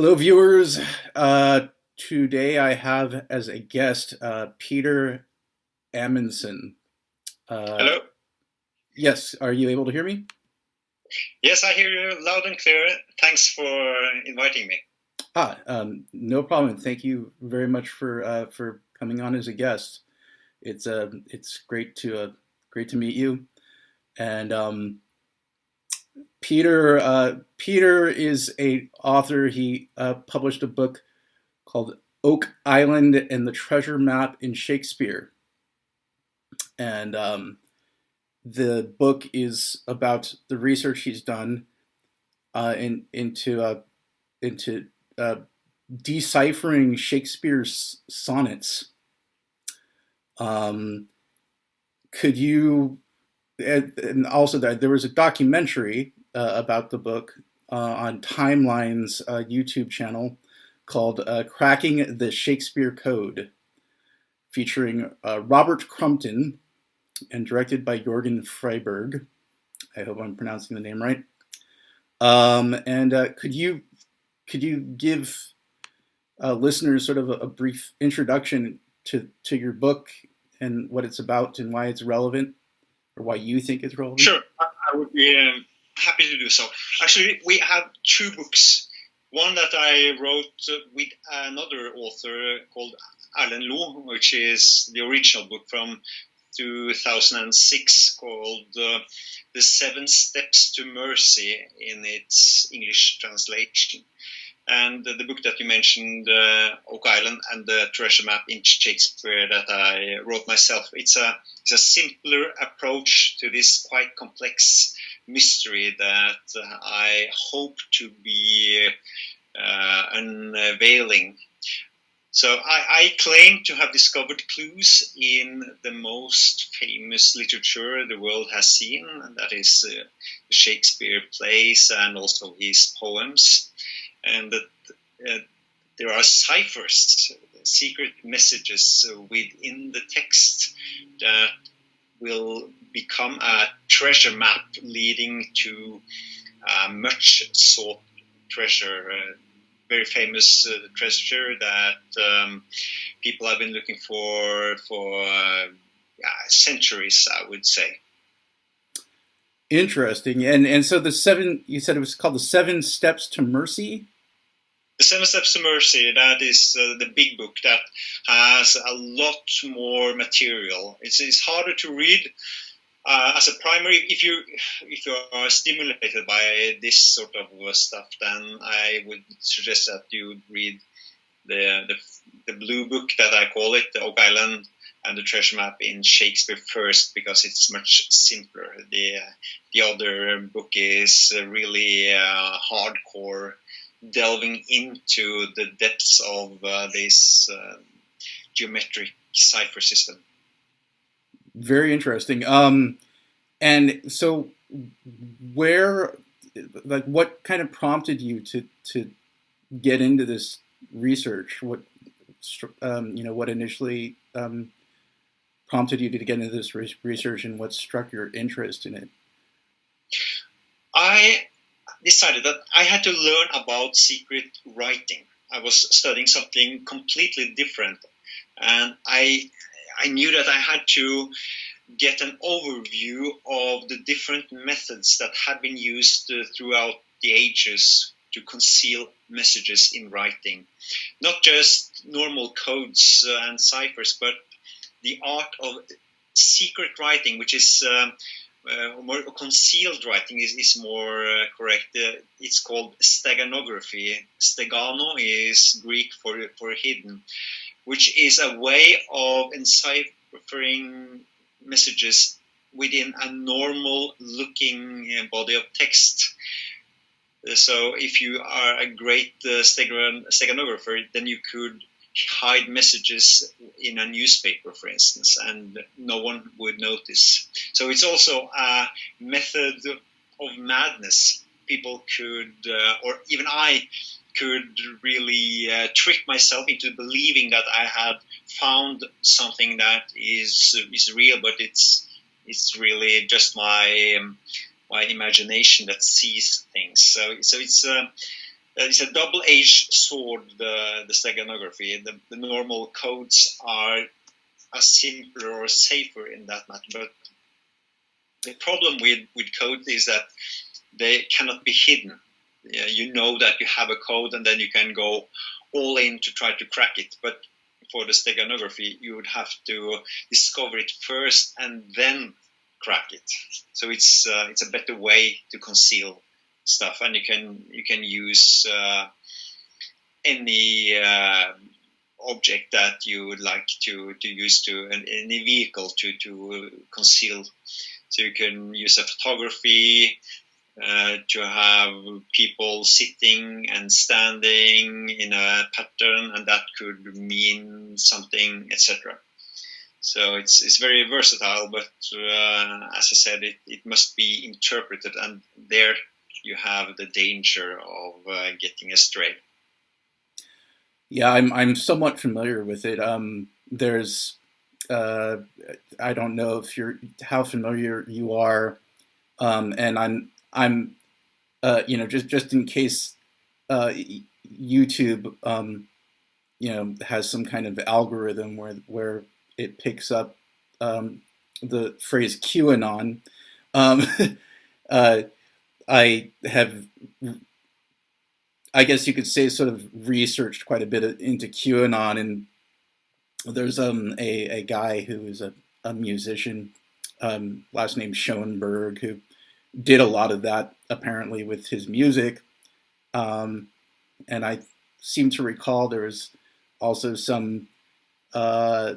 Hello, viewers. Today I have as a guest Peter Amundsen. Uh, Hello. yes, are you able to hear me? Yes, I hear you loud and clear. Thanks for inviting me. No problem. Thank you very much for coming on as a guest. It's great to meet you. And Peter is a author. He published a book called Oak Island and the Treasure Map in Shakespeare. And the book is about the research he's done into uh, deciphering Shakespeare's sonnets. Um, could you and also that there was a documentary about the book on Timeline's YouTube channel called "Cracking the Shakespeare Code," featuring Robert Crumpton and directed by Jorgen Freiberg. I hope I'm pronouncing the name right. And could you give listeners sort of a brief introduction to your book and what it's about and why it's relevant or why you think it's relevant? Sure, I would be happy to do so. Actually, we have two books. One that I wrote with another author called Alan Loe, which is the original book from 2006 called The Seven Steps to Mercy in its English translation. And the book that you mentioned, Oak Island and the Treasure Map in Shakespeare, that I wrote myself. It's a simpler approach to this quite complex mystery that I hope to be unveiling. So I claim to have discovered clues in the most famous literature the world has seen, and that is the Shakespeare plays and also his poems, and that there are ciphers, secret messages within the text that will become a treasure map leading to much sought treasure. Very famous treasure that people have been looking for centuries, I would say. Interesting. And so the seven you said it was called the Seven Steps to Mercy. The Seven Steps to Mercy, that is the big book that has a lot more material. It's harder to read as a primary. If you are stimulated by this sort of stuff, then I would suggest that you read the blue book that I call it, the Oak Island and the Treasure Map in Shakespeare first, because it's much simpler. The other book is really hardcore, delving into the depths of this geometric cipher system. Very interesting. And so where like what kind of prompted you to get into this research? What initially prompted you to get into this research and what struck your interest in it? I decided that I had to learn about secret writing. I was studying something completely different, and I knew that I had to get an overview of the different methods that had been used throughout the ages to conceal messages in writing. Not just normal codes and ciphers, but the art of secret writing, which is more concealed writing is more correct. It's called steganography. Stegano is Greek for hidden, which is a way of enciphering messages within a normal looking body of text. So if you are a great steganographer, then you could hide messages in a newspaper, for instance, and no one would notice. So it's also a method of madness. People could, or even I could really trick myself into believing that I had found something that is real, but it's really just my imagination that sees things. So it's it's a double-edged sword. The steganography. The normal codes are simpler or safer in that matter, but the problem with code is that they cannot be hidden. You know that you have a code, and then you can go all in to try to crack it. But for the steganography, you would have to discover it first and then crack it. So it's a better way to conceal stuff, and you can use any object that you would like to use to any vehicle to conceal. So you can use a photography to have people sitting and standing in a pattern, and that could mean something, etc. So it's very versatile, but as I said, it must be interpreted, and there you have the danger of getting astray. Yeah, I'm somewhat familiar with it. There's uh, I don't know if you're how familiar you are, and I'm just in case YouTube has some kind of algorithm where it picks up the phrase QAnon. Um, uh, I have, I guess you could say, sort of researched quite a bit into QAnon, and there's a guy who is a musician, last name Schoenberg, who did a lot of that apparently with his music. Um, and I seem to recall there was also some. Uh,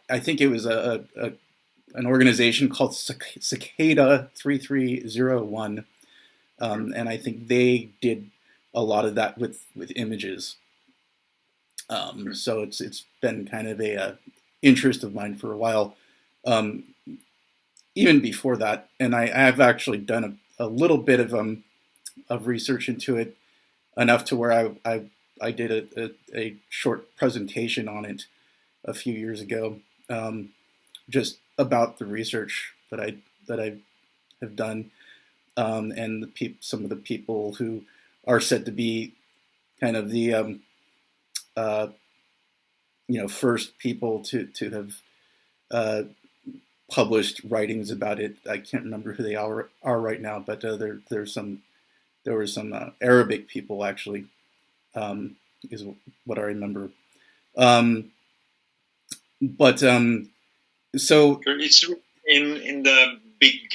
I think it was a an organization called Cicada 3301, and I think they did a lot of that with images. So it's been kind of a interest of mine for a while, um, even before that. And I have actually done a little bit of research into it, enough to where I did a short presentation on it a few years ago, just about the research that I have done, and some of the people who are said to be kind of the uh, first people to have uh, published writings about it. I can't remember who they are right now, but there were some Arabic people actually, is what I remember. Um, but so It's in the big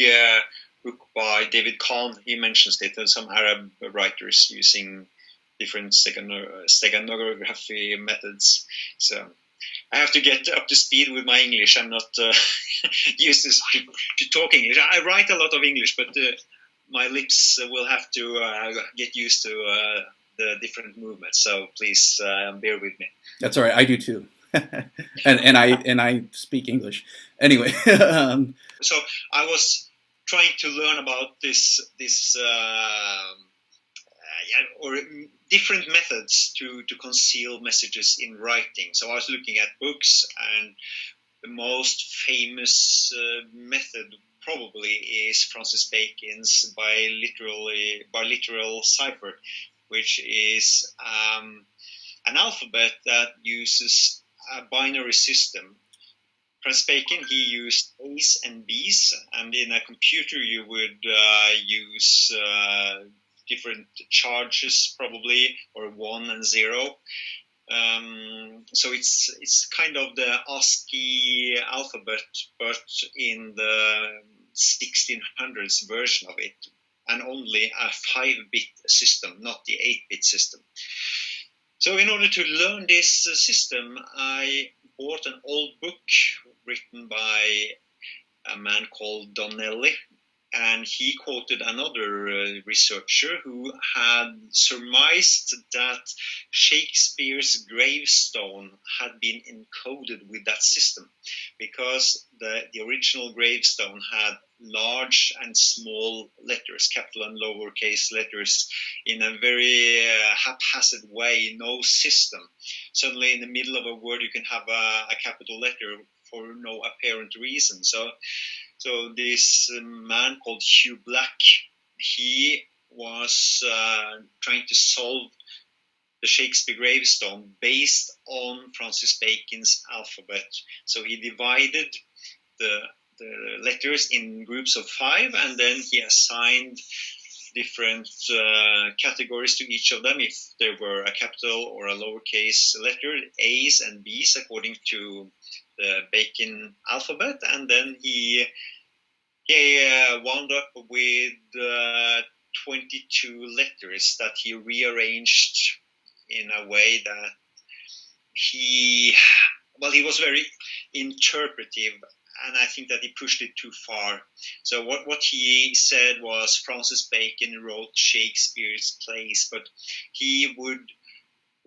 book by David Kahn. He mentions it, and some Arab writers using different steganography methods. So I have to get up to speed with my English. I'm not used to talk English. I write a lot of English, but my lips will have to get used to the different movements. So please bear with me. that's all right. I do too, and I speak English anyway. So I was trying to learn about this or different methods to conceal messages in writing. So I was looking at books, and the most famous method probably is Francis Bacon's biliteral cipher, which is an alphabet that uses a binary system. Francis Bacon, he used A's and B's, and in a computer you would use different charges probably, or 1 and 0. So it's kind of the ASCII alphabet, but in the 1600s version of it, and only a 5-bit system, not the 8-bit system. So in order to learn this system, I bought an old book written by a man called Donnelly, and he quoted another researcher who had surmised that Shakespeare's gravestone had been encoded with that system, because the original gravestone had large and small letters, capital and lowercase letters, in a very haphazard way, no system. Suddenly in the middle of a word you can have a capital letter for no apparent reason. So this man called Hugh Black, he was trying to solve the Shakespeare gravestone based on Francis Bacon's alphabet. So he divided the letters in groups of 5, and then he assigned different categories to each of them, if there were a capital or a lowercase letter, A's and B's according to the Bacon alphabet, and then he wound up with 22 letters that he rearranged in a way that he was very interpretive, and I think that he pushed it too far. So what he said was Francis Bacon wrote Shakespeare's plays, but he would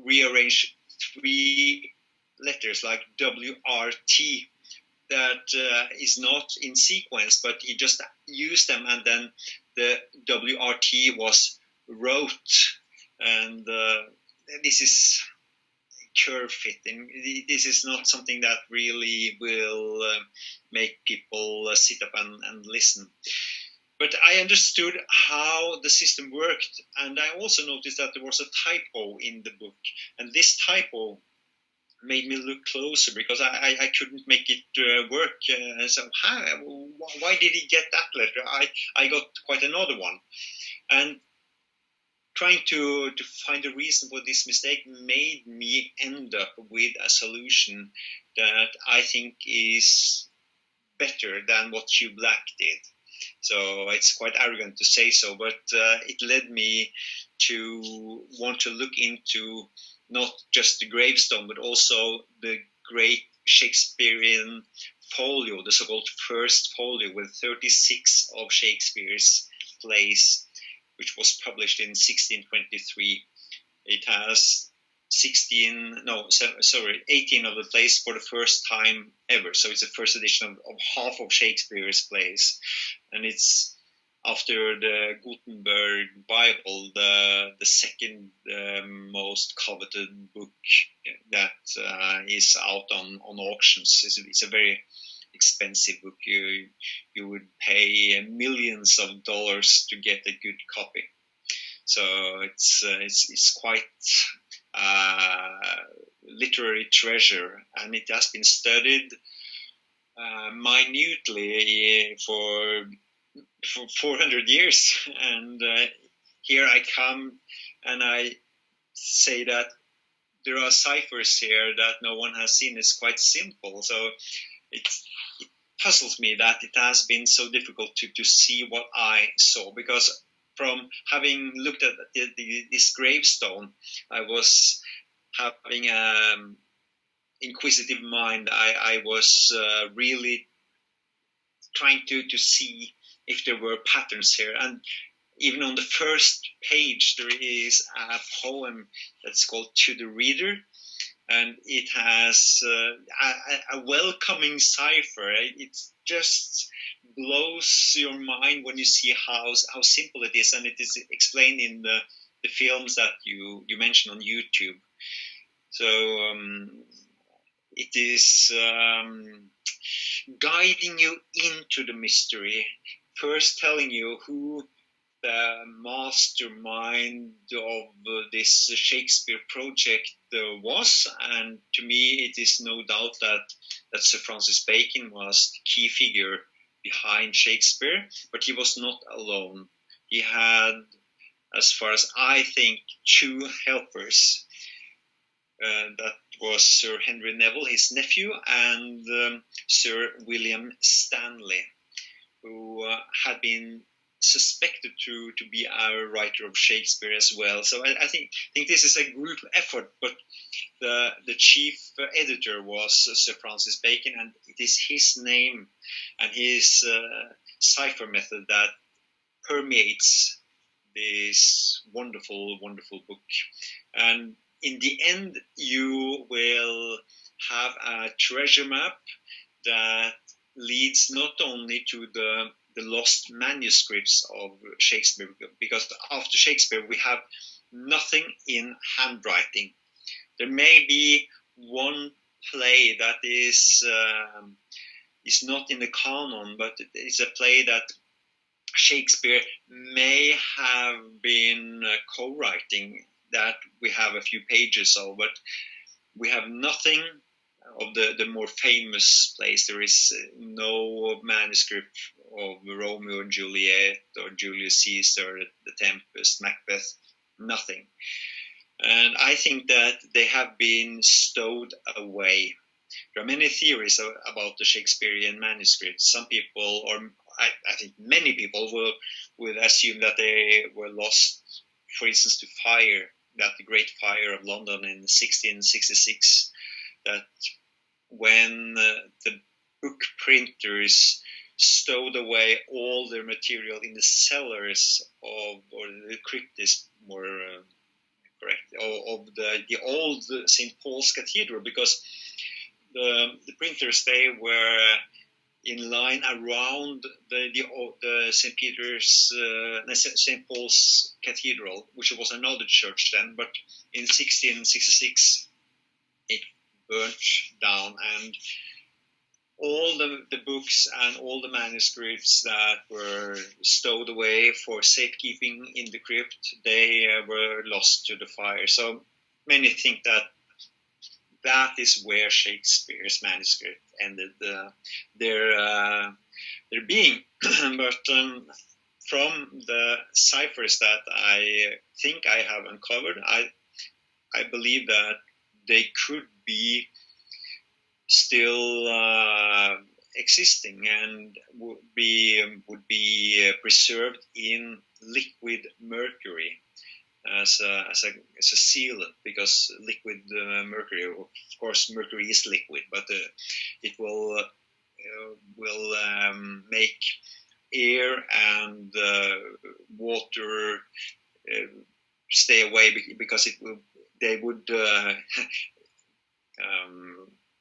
rearrange 3 letters like WRT that is not in sequence, but he just used them, and then the WRT was wrote, and this is curve fitting. This is not something that really will make people sit up and listen. But I understood how the system worked, and I also noticed that there was a typo in the book, and this typo made me look closer because I couldn't make it work. So why did he get that letter? I got quite another one, and trying to find a reason for this mistake made me end up with a solution that I think is better than what Hugh Black did. So it's quite arrogant to say so, but it led me to want to look into not just the gravestone, but also the great Shakespearean folio, the so-called first folio with 36 of Shakespeare's plays, which was published in 1623. It has 18 of the plays for the first time ever. So it's the first edition of half of Shakespeare's plays. And it's, after the Gutenberg Bible, the second most coveted book that is out on auctions. It's a very expensive book. You would pay millions of dollars to get a good copy. So it's quite literary treasure, and it has been studied minutely for 400 years. And here I come and I say that there are ciphers here that no one has seen. It's quite simple. So it puzzles me that it has been so difficult to see what I saw, because from having looked at this gravestone, I was having an inquisitive mind. I was really trying to see if there were patterns here. And even on the first page, there is a poem that's called To the Reader, and it has a welcoming cipher. It just blows your mind when you see how simple it is, and it is explained in the films that you mentioned on YouTube. So it is guiding you into the mystery, first telling you who the mastermind of this Shakespeare project was, and to me it is no doubt that Sir Francis Bacon was the key figure behind Shakespeare, but he was not alone. He had, as far as I think, 2 helpers. That was Sir Henry Neville, his nephew, and Sir William Stanley, who had been suspected to be a writer of Shakespeare as well. So I think this is a group effort, but the chief editor was Sir Francis Bacon, and it is his name and his cipher method that permeates this wonderful, wonderful book. And in the end, you will have a treasure map that leads not only to the lost manuscripts of Shakespeare, because after Shakespeare we have nothing in handwriting. There may be one play that is not in the canon, but it's a play that Shakespeare may have been co-writing that we have a few pages of, but we have nothing of the more famous plays. There is no manuscript of Romeo and Juliet or Julius Caesar, The Tempest, Macbeth, nothing. And I think that they have been stowed away. There are many theories about the Shakespearean manuscripts. Some people, or I think many people, would assume that they were lost, for instance, to fire, that the Great Fire of London in 1666, that when the book printers stowed away all their material in the cellars of, or the crypt is more correct, of the old St. Paul's Cathedral, because the printers, they were in line around the St. Peter's, St. Paul's Cathedral, which was another church then, but in 1666 it burnt down, and all the books and all the manuscripts that were stowed away for safekeeping in the crypt, they were lost to the fire. So many think that that is where Shakespeare's manuscript ended their being. But from the ciphers that I think I have uncovered, I believe that they could be still existing and would be preserved in liquid mercury as a sealant, because liquid mercury, of course, mercury is liquid, but it will make air and water stay away, because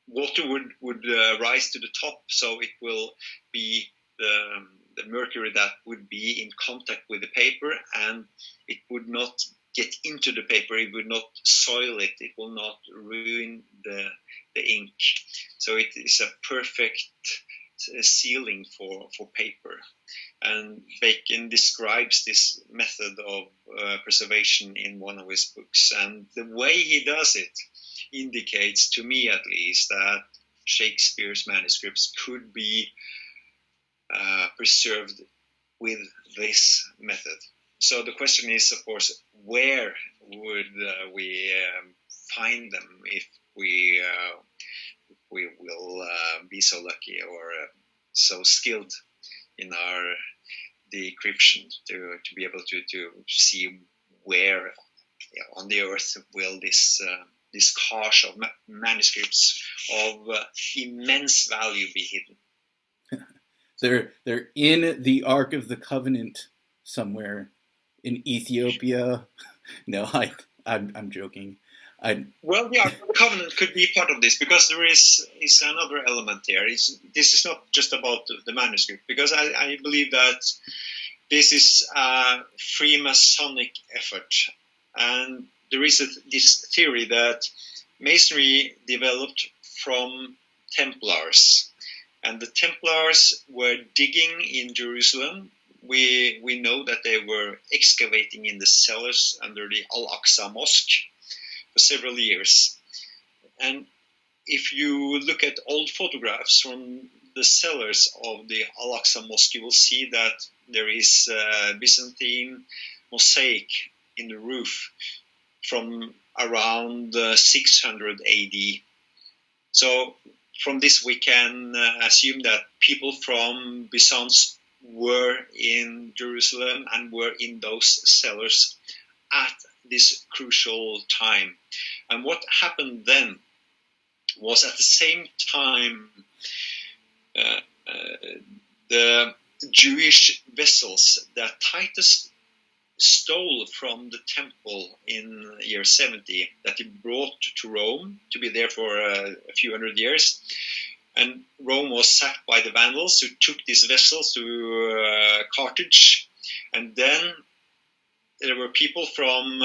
water would rise to the top, so it will be the mercury that would be in contact with the paper, and it would not get into the paper, it would not soil it, it will not ruin the ink. So it is a perfect sealing for paper. And Bacon describes this method of preservation in one of his books, and the way he does it indicates, to me at least, that Shakespeare's manuscripts could be preserved with this method. So the question is, of course, where would we find them if we will be so lucky or so skilled in our decryption to be able to see where on the earth will this cache of manuscripts of immense value be hidden? They're in the Ark of the Covenant somewhere in Ethiopia. No, I'm joking. Well, yeah, the Covenant could be part of this, because there is another element here. This is not just about the manuscript, because I believe that this is a Freemasonic effort, and there is this theory that Masonry developed from Templars, and the Templars were digging in Jerusalem. We know that they were excavating in the cellars under the Al-Aqsa Mosque for several years. And if you look at old photographs from the cellars of the Al-Aqsa Mosque, you will see that there is Byzantine mosaic in the roof from around 600 AD. So from this we can assume that people from Byzance were in Jerusalem and were in those cellars at this crucial time. And what happened then was, at the same time, the Jewish vessels that Titus stole from the temple in year 70, that he brought to Rome to be there for a few hundred years. And Rome was sacked by the Vandals, who took these vessels to Carthage. And then there were people from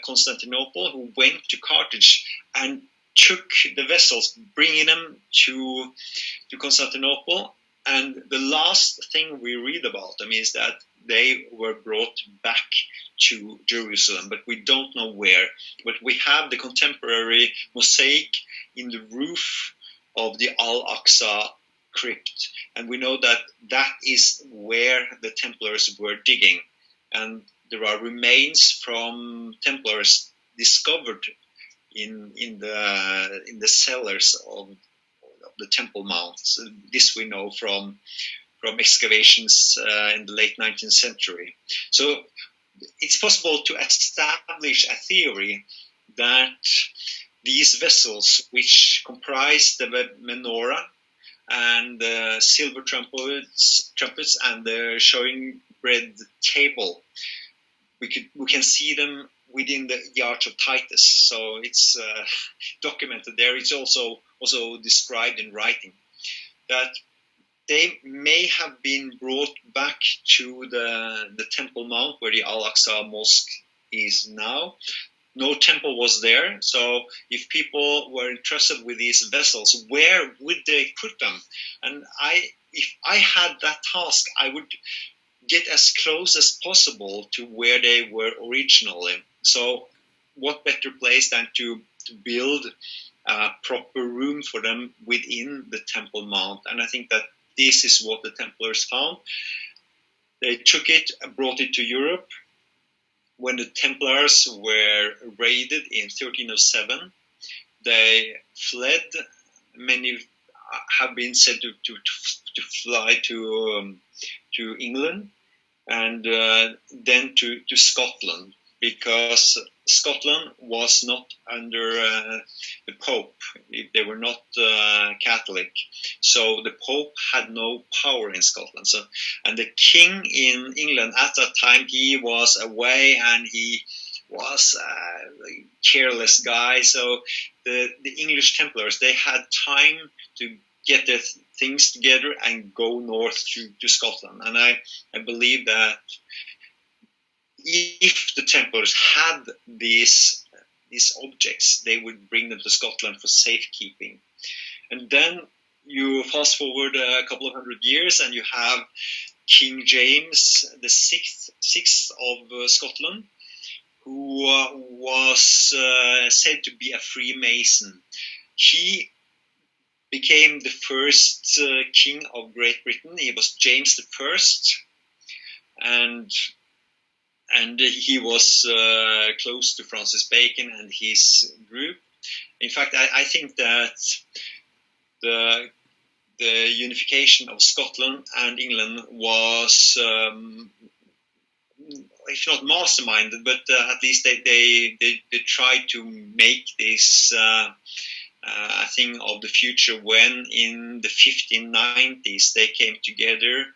Constantinople who went to Carthage and took the vessels, bringing them to Constantinople. And the last thing we read about them is that they were brought back to Jerusalem, but we don't know where. But we have the contemporary mosaic in the roof of the Al-Aqsa crypt, and we know that that is where the Templars were digging, and there are remains from Templars discovered in the cellars of the Temple Mount. So this we know from excavations in the late 19th century. So it's possible to establish a theory that these vessels, which comprise the menorah and the silver trumpets and the showing bread table, we can see them within the Arch of Titus. So it's documented there. It's also described in writing that they may have been brought back to the Temple Mount where the Al-Aqsa Mosque is now. No temple was there, so if people were entrusted with these vessels, where would they put them? And if I had that task, I would get as close as possible to where they were originally. So what better place than to build a proper room for them within the Temple Mount? And I think that this is what the Templars found. They took it, brought it to Europe. When the Templars were raided in 1307, they fled. Many have been said to fly to England and then to Scotland, because Scotland was not under the Pope. They were not Catholic. So the Pope had no power in Scotland. So, and the king in England at that time, he was away and he was a careless guy. So the English Templars, they had time to get their things together and go north to Scotland. And I believe that if the Templars had these objects, they would bring them to Scotland for safekeeping. And then you fast forward a couple of hundred years and you have King James the Sixth of Scotland, who was said to be a Freemason. He became the first king of Great Britain. He was James the First, and he was close to Francis Bacon and his group. In fact, I think that the unification of Scotland and England was, if not masterminded, but at least they tried to make this a thing of the future when in the 1590s they came together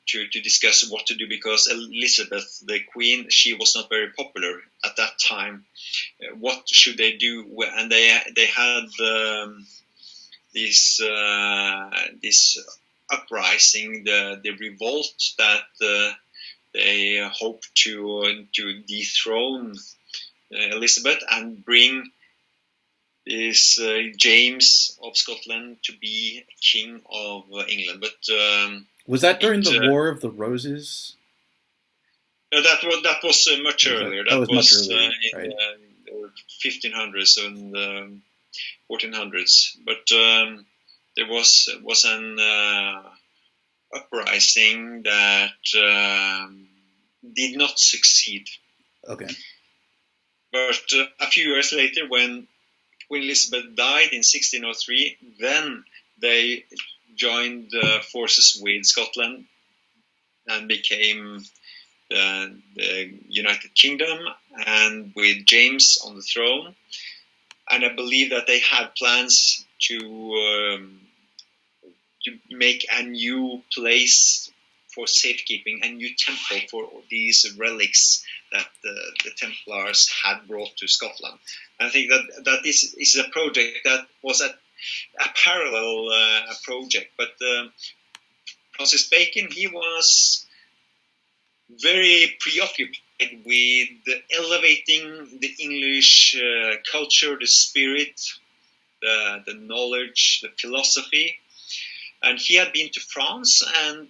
to discuss what to do, because Elizabeth, the Queen, she was not very popular at that time. What should they do? And they had this uprising, the revolt that they hoped to dethrone Elizabeth and bring this James of Scotland to be king of England. But was that during the War of the Roses? No, that was much earlier. That was much earlier, in the 1500s and 1400s. But there was an uprising that did not succeed. Okay. But a few years later, when Queen Elizabeth died in 1603, then they joined forces with Scotland and became the United Kingdom, and with James on the throne. And I believe that they had plans to make a new place for safekeeping, a new temple for these relics that the Templars had brought to Scotland. And I think that this is a project that was a parallel project, but Francis Bacon, he was very preoccupied with elevating the English culture, the spirit, the knowledge, the philosophy. And he had been to France, and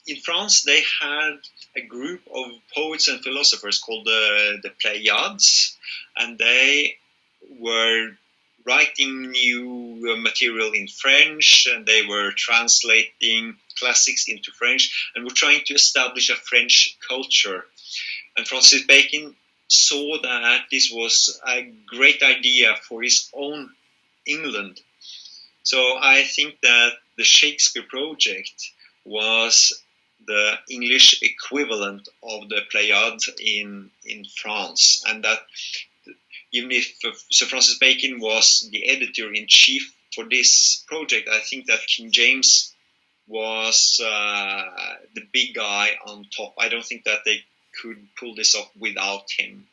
in France they had a group of poets and philosophers called the Pleiades, and they were writing new material in French, and they were translating classics into French, and were trying to establish a French culture. And Francis Bacon saw that this was a great idea for his own England. So I think that the Shakespeare Project was the English equivalent of the Pleiades in France, and that even if Sir Francis Bacon was the editor-in-chief for this project, I think that King James was the big guy on top. I don't think that they could pull this off without him.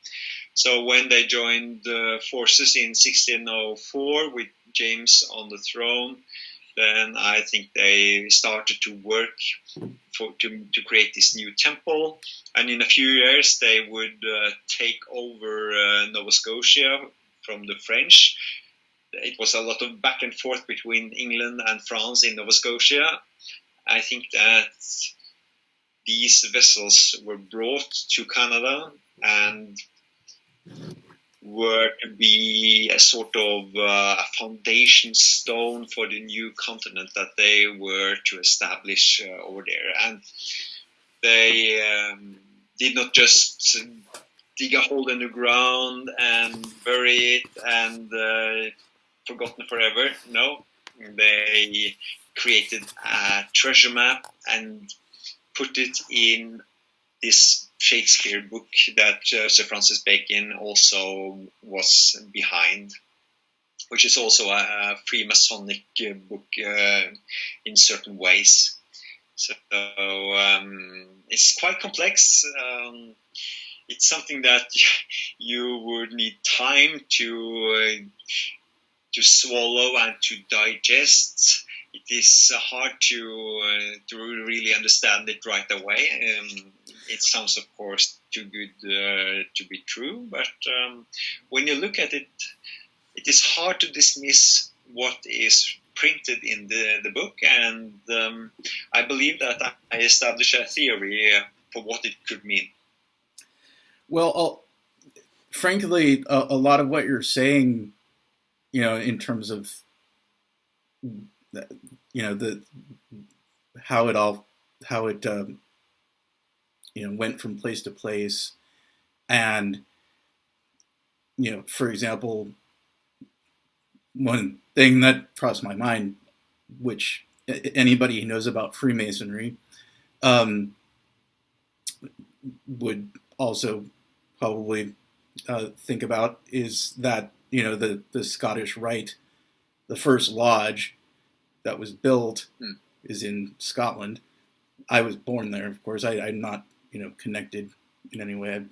So when they joined the forces in 1604 with James on the throne, then I think they started to work to create this new temple. And in a few years, they would take over Nova Scotia from the French. It was a lot of back and forth between England and France in Nova Scotia. I think that these vessels were brought to Canada and were to be a sort of a foundation stone for the new continent that they were to establish over there. And they did not just dig a hole in the ground and bury it and forgotten forever. No, they created a treasure map and put it in this Shakespeare book that Sir Francis Bacon also was behind, which is also a Freemasonic book in certain ways. So it's quite complex. It's something that you would need time to swallow and to digest. It is hard to really understand it right away. It sounds, of course, too good to be true, but when you look at it, it is hard to dismiss what is printed in the book, and I believe that I established a theory for what it could mean. Well, frankly, a lot of what you're saying, in terms of, how it went from place to place, and for example, one thing that crossed my mind, which anybody who knows about Freemasonry would also probably think about, is that the Scottish Rite, the first lodge that was built, is in Scotland. I was born there, of course. I'm not connected in any way,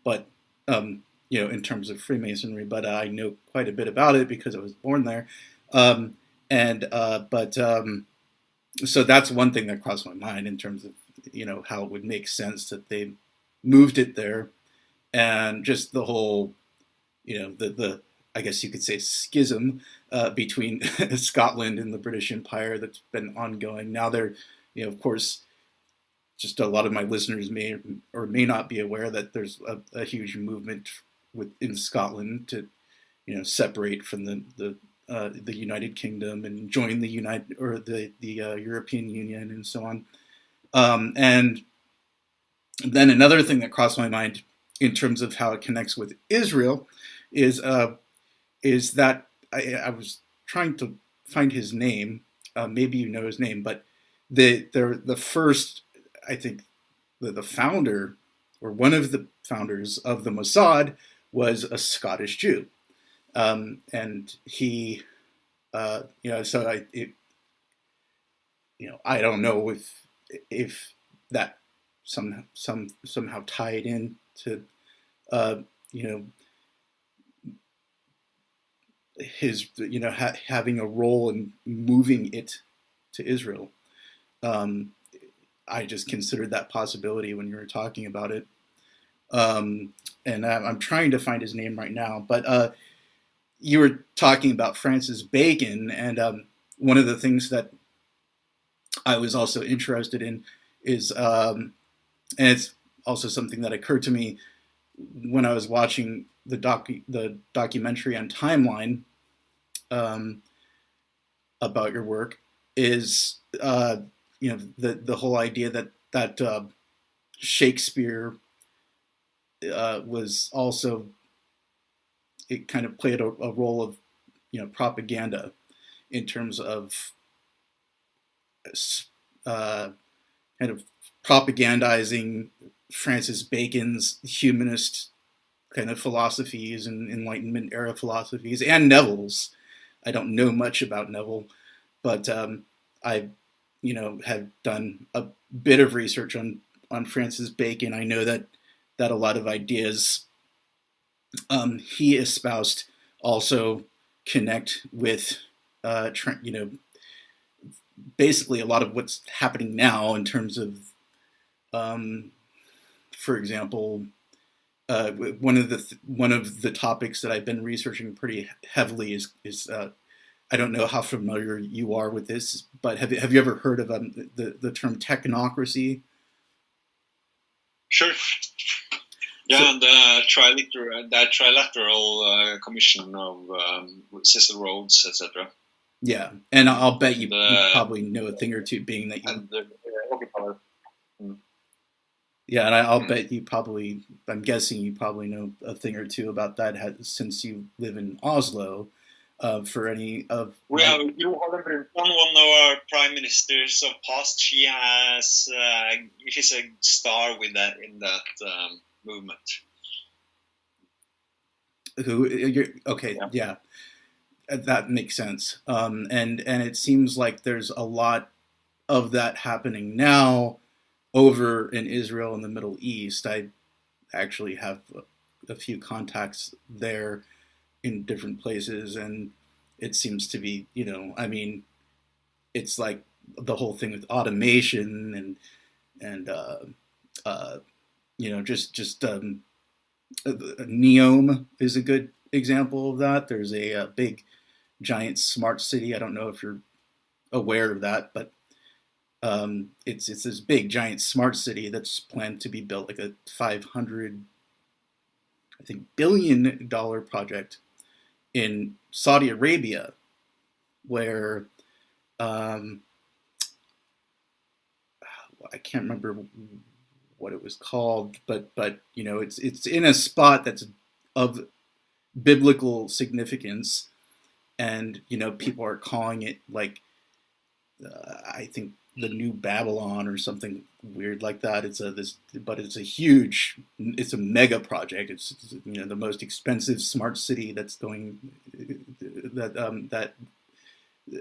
but in terms of Freemasonry, but I know quite a bit about it because I was born there. So that's one thing that crossed my mind in terms of how it would make sense that they moved it there, and just the whole the I guess you could say schism between Scotland and the British Empire that's been ongoing. Now they're of course, just a lot of my listeners may or may not be aware that there's a huge movement in Scotland to separate from the United Kingdom and join the European Union and so on. And then another thing that crossed my mind in terms of how it connects with Israel is that I was trying to find his name. Maybe you know his name, but the first, I think, the founder, or one of the founders of the Mossad, was a Scottish Jew, and he, so I don't know if that somehow tied in to his having a role in moving it to Israel. I just considered that possibility when you were talking about it. And I'm trying to find his name right now, but you were talking about Francis Bacon, and one of the things that I was also interested in is, and it's also something that occurred to me when I was watching the documentary on Timeline, um, about your work is, the whole idea that Shakespeare was also, it kind of played a role of, propaganda in terms of uh, kind of propagandizing Francis Bacon's humanist kind of philosophies and Enlightenment era philosophies, and Neville's. I don't know much about Neville, but I, have done a bit of research on Francis Bacon. I know that a lot of ideas he espoused also connect with, basically a lot of what's happening now in terms of, um, for example, one of the topics that I've been researching pretty heavily is I don't know how familiar you are with this, but have you ever heard of the term technocracy? Sure. So Yeah, the trilateral commission of Cecil Rhodes, etc. yeah, and I'll bet And you probably know a thing or two, being that you. and the occupier. Mm. Yeah, and I'll Mm. bet you probably. I'm guessing you probably know a thing or two about that, since you live in Oslo. For any of We my. have Gro Harlem Brundtland, one of our prime ministers of past. She's a star with that in that movement. Okay, Yeah. yeah, that makes sense. And it seems like there's a lot of that happening now over in Israel and the Middle East. I actually have a few contacts there in different places, and it seems to be, I mean, it's like the whole thing with automation and uh, just Neom is a good example of that. There's a big giant smart city. I don't know if you're aware of that, but it's this big giant smart city that's planned to be built, like a 500, I think, $1 billion project in Saudi Arabia, where um, I can't remember what it was called, but it's in a spot that's of biblical significance, and people are calling it like, I think, the new Babylon or something weird like that. But it's a huge, it's a mega project. It's the most expensive smart city that's going,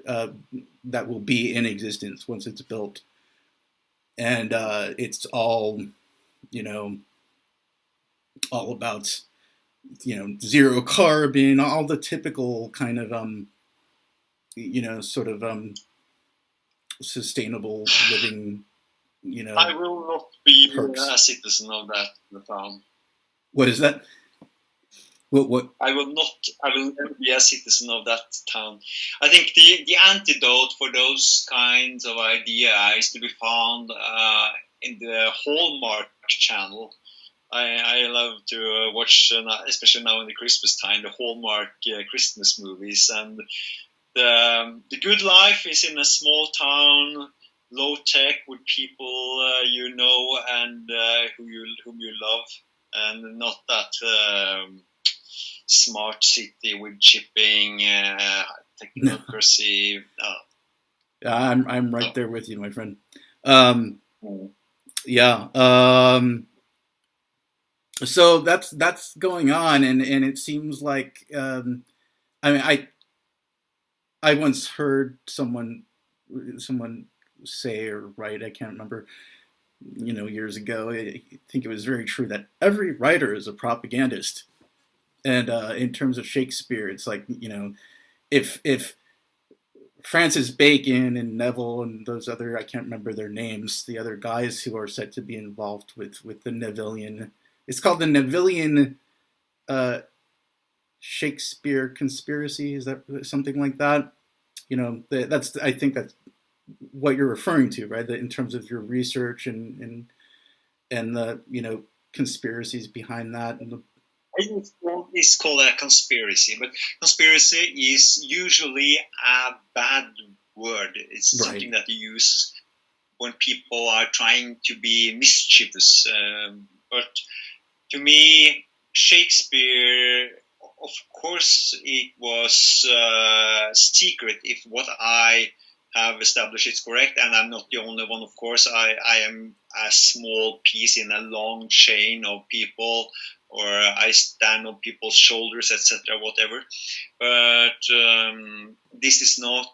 uh, that will be in existence once it's built, and it's all, you know all about, zero carbon, all the typical kind of, sort of, sustainable living, you I know will not be perks. a citizen of that town. What is that? What? I will not. I will never be a citizen of that town. I think the antidote for those kinds of ideas is to be found in the Hallmark channel. I love to watch, especially now in the Christmas time, the Hallmark Christmas movies. And the good life is in a small town, low tech, with people and whom you love, and not that smart city with shipping, No, technocracy. I'm right No. there with you, my friend. Um, Mm. yeah. So that's going on, and it seems like, I mean, I once heard someone say or write, I can't remember, years ago. I think it was very true that every writer is a propagandist. And in terms of Shakespeare, it's like, if Francis Bacon and Neville and those other, I can't remember their names, the other guys who are said to be involved with the Nevillian, it's called the Nevillian uh, Shakespeare conspiracy. Is that something like that? That's, I think that's what you're referring to, right? That in terms of your research and and the conspiracies behind that, and the I think it's called a conspiracy, but conspiracy is usually a bad word. It's right. something that you use when people are trying to be mischievous. But to me, Shakespeare, of course, it was secret if what I have established is correct, and I'm not the only one, of course. I am a small piece in a long chain of people, or I stand on people's shoulders, etc., whatever. But this is not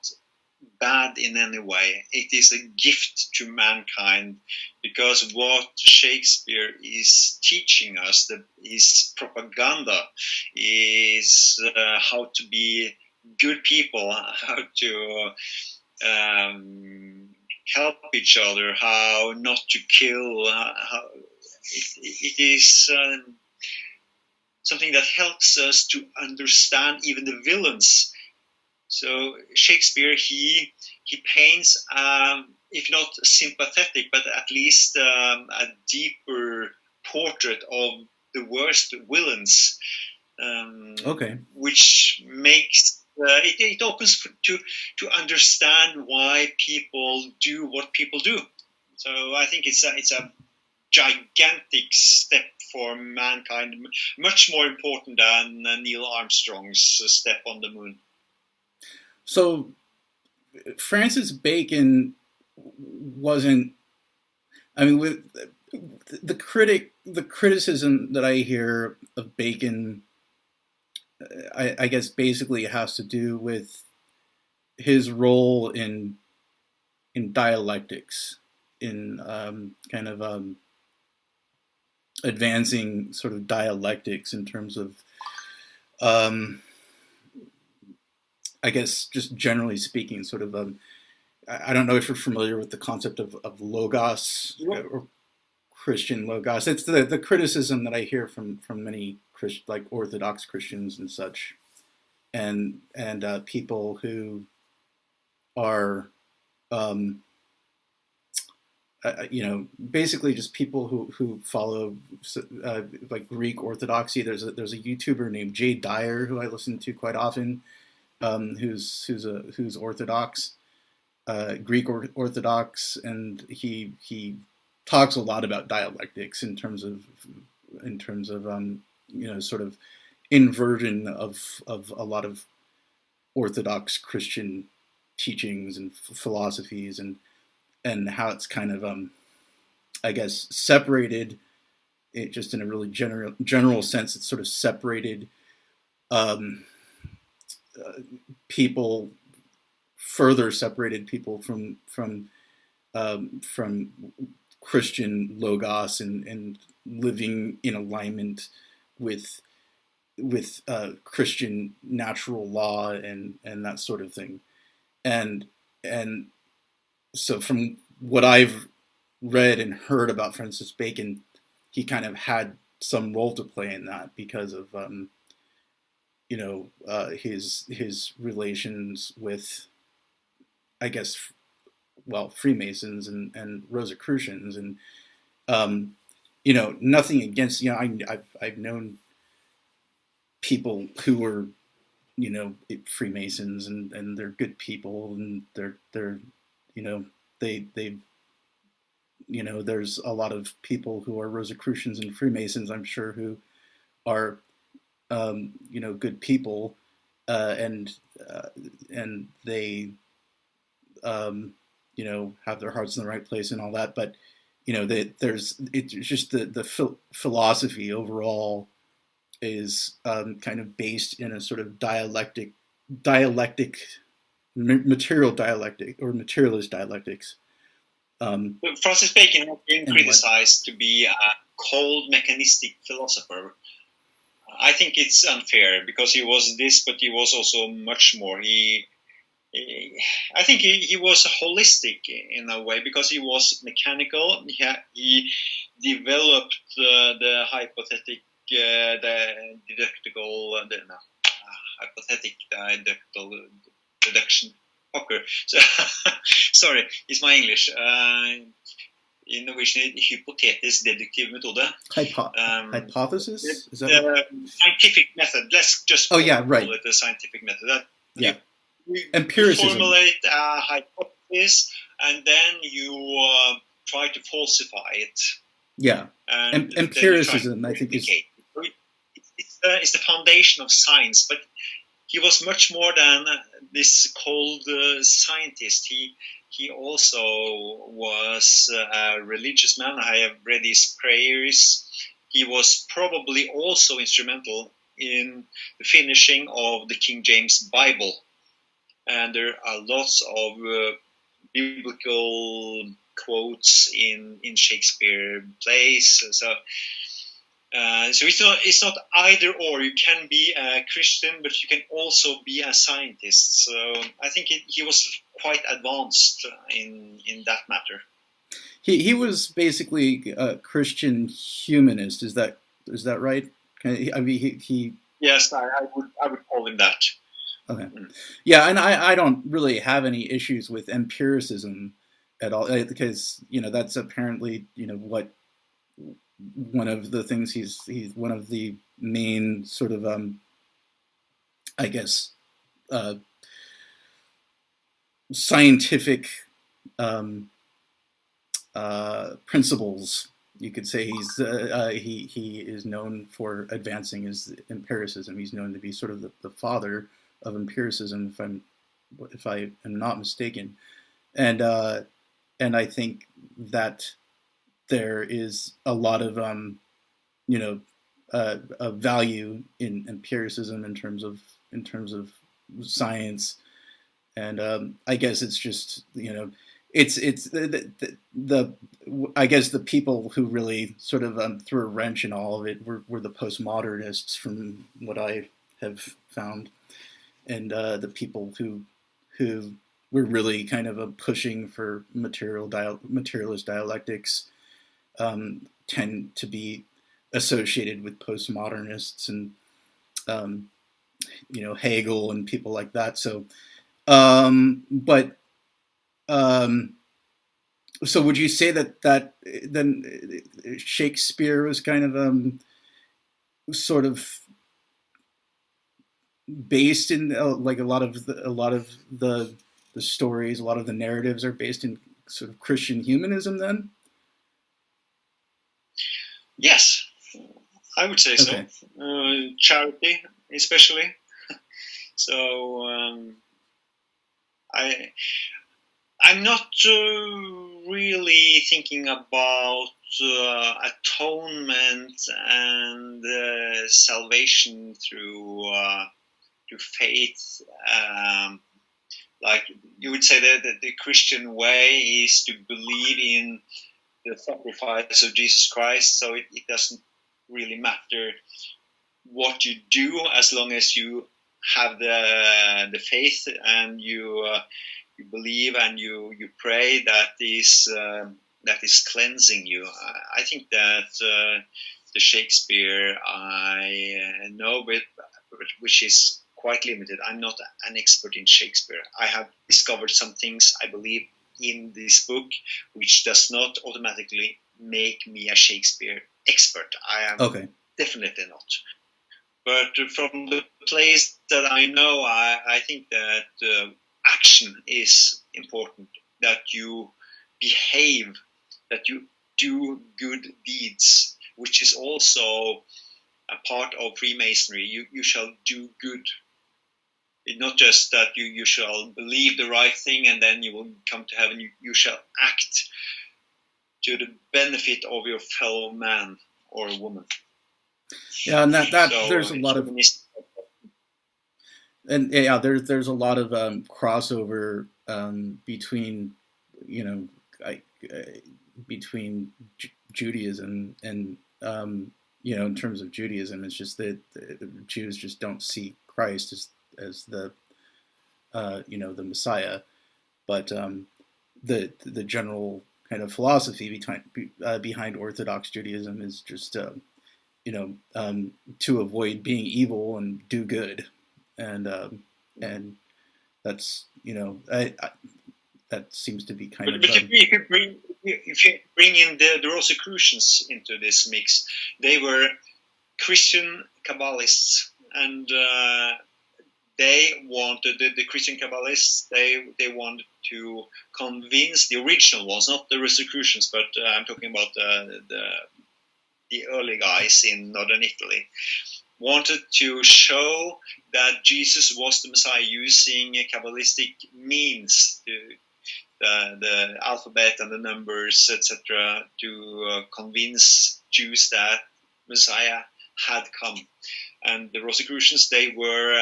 bad in any way. It is a gift to mankind, because what Shakespeare is teaching us, his propaganda, is how to be good people, how to help each other, how not to kill. It is something that helps us to understand even the villains. So Shakespeare, he paints, if not sympathetic, but at least a deeper portrait of the worst villains, Okay. which makes it opens to understand why people do what people do. So I think it's a gigantic step for mankind, much more important than Neil Armstrong's step on the moon. So Francis Bacon wasn't. I mean, with the criticism that I hear of Bacon, I guess basically has to do with his role in dialectics, in kind of advancing sort of dialectics in terms of, um, I guess, just generally speaking, sort of. I don't know if you're familiar with the concept of logos, or Christian logos. It's the criticism that I hear from many like Orthodox Christians and such, and people who are, um, basically just people who follow like Greek Orthodoxy. There's a YouTuber named Jay Dyer who I listen to quite often, who's Orthodox, Greek Orthodox, and he talks a lot about dialectics in terms of sort of inversion of a lot of Orthodox Christian teachings and philosophies, and how it's kind of I guess separated it, just in a really general sense. It's sort of separated um, people, further separated people from Christian logos, and living in alignment with Christian natural law, and that sort of thing. And and so from what I've read and heard about Francis Bacon, he kind of had some role to play in that because of his relations with, I guess, well, Freemasons and Rosicrucians, and nothing against, I've known people who were, Freemasons, and they're good people, and they're they there's a lot of people who are Rosicrucians and Freemasons, I'm sure, who are good people, and they have their hearts in the right place and all that. But it's just the philosophy overall is kind of based in a sort of dialectic, material dialectic, or materialist dialectics. Francis Bacon has been And what? criticized to be a cold, mechanistic philosopher. I think it's unfair, because he was this, but he was also much more. I think he was holistic in a way, because he was mechanical. He developed the hypothetic, the hypothetic deduction. Okay, so sorry, it's my English. I Norwegian, hypotetisk deduktiv metode. Hypothesis? Is that scientific method. Let's just call right. it a scientific method. Yeah. Empiricism. You formulate a hypothesis, and then you try to falsify it. Yeah. And empiricism, I think, is... It's the foundation of science, but he was much more than this cold scientist. He also was a religious man. I have read his prayers. He was probably also instrumental in the finishing of the King James Bible. And there are lots of biblical quotes in Shakespeare plays. So it's not either or. You can be a Christian, but you can also be a scientist. So I think he was quite advanced in that matter. He was basically a Christian humanist. Is that right? I mean, he Yes, I would call him that. Okay. Yeah, and I don't really have any issues with empiricism at all, because that's apparently what one of the things he's one of the main sort of I guess scientific principles, you could say. He is known for advancing his empiricism. He's known to be sort of the father of empiricism, if I am not mistaken, and I think that there is a lot of value in empiricism in terms of science, and I guess it's just it's the I guess the people who really sort of threw a wrench in all of it were the postmodernists, from what I have found, and the people who were really kind of pushing for materialist dialectics tend to be associated with postmodernists and Hegel and people like that. So, so would you say that then Shakespeare was kind of sort of based in like a lot of the stories, a lot of the narratives are based in sort of Christian humanism then? Yes, I would say okay. So. Charity, especially. So I'm not really thinking about atonement and salvation through faith. Like you would say that the Christian way is to believe in the sacrifice of Jesus Christ, so it doesn't really matter what you do as long as you have the faith and you believe and you pray. That is cleansing you. I think that the Shakespeare I know, which is quite limited. I'm not an expert in Shakespeare. I have discovered some things, I believe, in this book, which does not automatically make me a Shakespeare expert. I am definitely not. But from the place that I know, I think that action is important, that you behave, that you do good deeds, which is also a part of Freemasonry. You shall do good. It's not just that you shall believe the right thing and then you will come to heaven. You shall act to the benefit of your fellow man or woman. Yeah, and that so there's a lot of, and yeah, there's a lot of crossover between between Judaism and in terms of Judaism, it's just that the Jews just don't see Christ as the the Messiah, but the general kind of philosophy behind Orthodox Judaism is just to avoid being evil and do good, and that's that seems to be kind of. But if you could bring if you bring in the Rosicrucians into this mix, they were Christian Kabbalists, and they wanted the Christian Kabbalists. They wanted to convince the original ones, not the Rosicrucians, but I'm talking about the early guys in northern Italy. Wanted to show that Jesus was the Messiah using Kabbalistic means, the alphabet and the numbers, etc., to convince Jews that Messiah had come. And the Rosicrucians, they were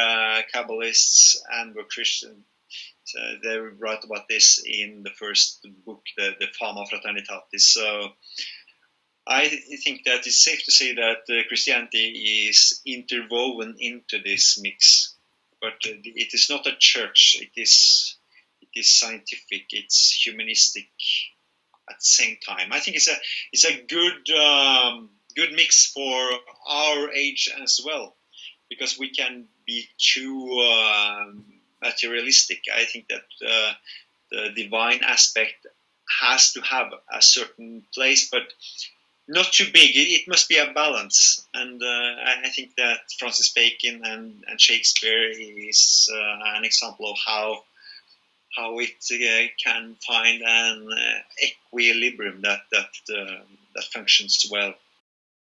Kabbalists and were Christian. So they write about this in the first book, the Fama Fraternitatis. So I think that it's safe to say that Christianity is interwoven into this mix, but it is not a church. It is scientific. It's humanistic at the same time. I think it's a good mix for our age as well, because we can be too materialistic. I think that the divine aspect has to have a certain place, but not too big. It must be a balance, and I think that Francis Bacon and Shakespeare is an example of how it can find an equilibrium that functions well.